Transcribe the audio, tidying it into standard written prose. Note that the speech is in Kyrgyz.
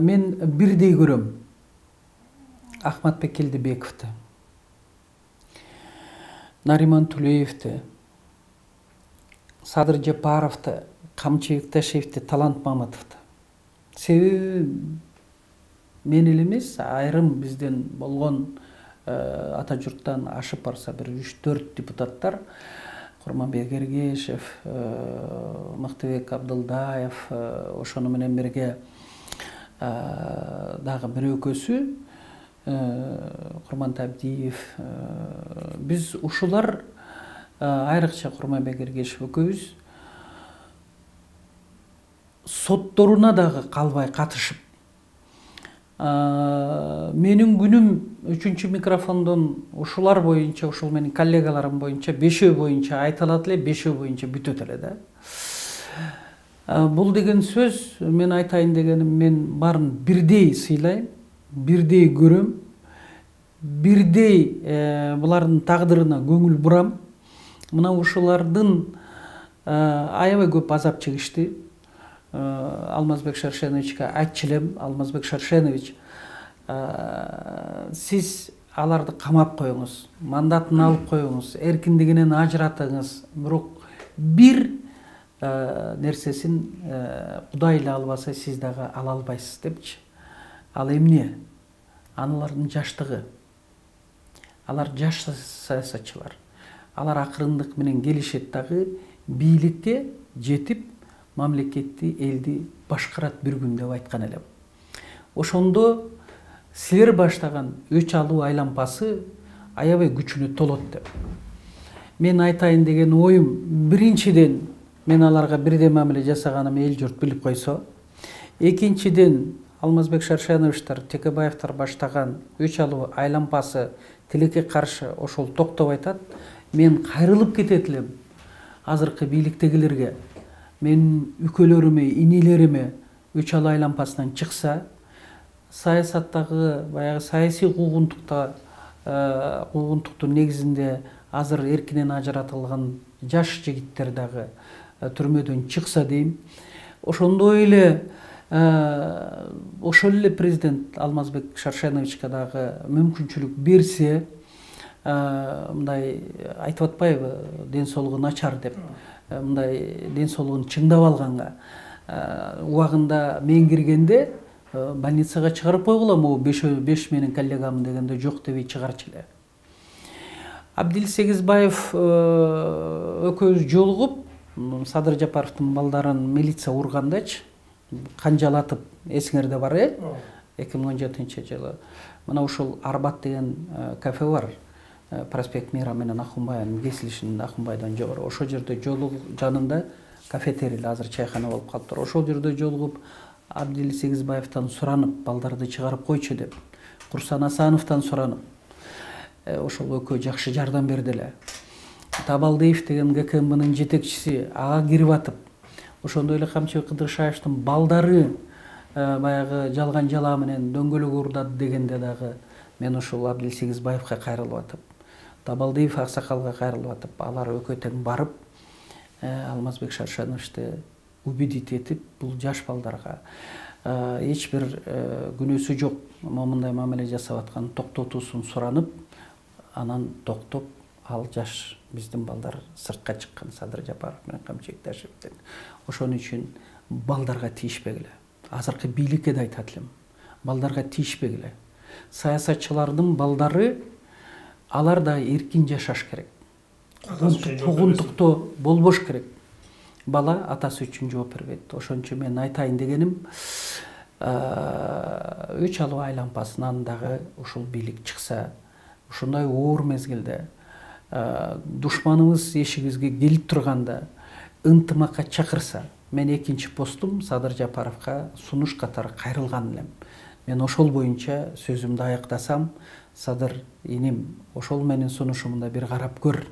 Мен бирдей көрөм Ахматбек Келдебековду, Нариман Тулеевди, Садыр Жапаровду, Камчыбек Ташевди, Талант Маматовду. Себеби мен эле эмес, айрым бизден болгон ата журттан ашып барса бир 3-4 депутаттар, Курманбек Эргешев, Мактыбек Абдылдаев, ошону менен бирге дагы бир экөөсү, Курман Табдиев, биз ушулар, айрыкча Курманбек Эргешев экөөбүз сотторуна дагы калбай катышып, менин күнүм 3-чү микрофондон ушулар боюнча, ушул менин коллегаларым боюнча 5 боюнча айтылат эле, 5 боюнча бүтөт эле да. Бул деген сөз, мен айтайын дегеним, мен барын бирдей сыйлайм, бирдей көрөм, бирдей булардын тагдырына көңүл бурам. Мына ушулардын аябай көп азап чегишти. Алмазбек Шаршеновичке айтчу элем, Алмазбек Шаршенович, сиз аларды камап коюңуз, мандатын алып коюңуз, эркиндигинен ажыратыңыз, бирок бир нерсесин Кудай эле албаса сиз дагы ала албайсыз депчи. Ал эмне? Аналардын жаштыгы. Алар жаш саясатчылар. Алар акырындык менен келишет дагы бийликке жетип, мамлекетти, элди башкарат бир күн деп айткан элем. Ошондо силер баштаган өч алуу айлампасы аябай күчүнө толот деп. Мен айтайын деген оюм, биринчиден мен аларга бирдей мамиле жасаганым эл журт билип койсо. Экинчиден Алмазбек Шаршеновичтер, Текебаевтер баштаган өч алуу айлампасы тилекке каршы ошол токтобой атат. Мен кайрылып кетет элем азыркы бийликтегилерге. Мен үкөлөрүмө, инилериме өч алуу айлампасынан чыкса, саясаттагы баягы саясий куугунтуктун негизинде азыр эркинен ажыратылган жаш жигиттер дагы түрмөдөн чыкса дейм. Ошондой эле ошол эле президент Алмазбек Шаршеновичке дагы мүмкүнчүлүк берсе, мындай айтып атпайбы, ден соолугу начар деп, мындай ден соолугун чыңдап алганга убагында мен киргенде больницага чыгарып койгула, могу 5 менин коллегам дегенде жок дебей чыгарчу эле. Абдил Сегизбаев экөөбүз жолугуп, Садыр Жапаровдун балдарын милиция ургандачы, канжалатып, эсиңерде бар, 2017-жылы. Мына ушул Арбат деген кафе бар, Проспект Мира менен Ахунбайдын кесилишинин Ахунбайдан жогору. Ошол жерде жолугуп, жанында кафетерия, азыр чайхана болуп калыптыр. Ошол жерде жолугуп, Абдил Сегизбаевтан суранып, балдарды чыгарып койчу деп, Курсан Асановдон суранып, ошол экөө жакшы жардам берди эле. Табалдиев деген ГКМБнын жетекчиси ага кирип атып, ошондой эле Камчыбек Кыдыршаевдин балдары баягы жалган жала менен дөңгөлөк урдады дегенде дагы мен ошол Абдил Сегизбаевке кайрылып атып, Табалдиев аксакалга кайрылып атып, алар экөө тең барып, Алмазбек Шаршеновичти убедить этип, бул жаш балдарга эч бир күнөөсү жок, мындай мамиле жасап аткан токтотуусун суранып, анан токтоп, ал жаш биздин балдар сыртка чыккан, Садыр Жапаров менен Камчыбек Ташевден. Ошон үчүн балдарга тийишпегиле. Азыркы бийликке да айтат элем, балдарга тийишпегиле. Саясатчылардын балдары, алар да эркин жашаш керек. Куугунтуктоо болбош керек. Бала атасы үчүн жооп бербейт. Ошон үчүн мен айтайын дегеним, өч алуу айлампасынан дагы ушул бийлик чыкса, ушундай оор мезгилде душманыбыз эшигибизге келип турганда ынтымакка чакырса, мен экинчи постум Садыр Жапаровго сунуш катары кайрылган элем. Мен ошол боюнча сөзүмдү аяктасам, Садыр иним, ошол менин сунушумду бир карап көр.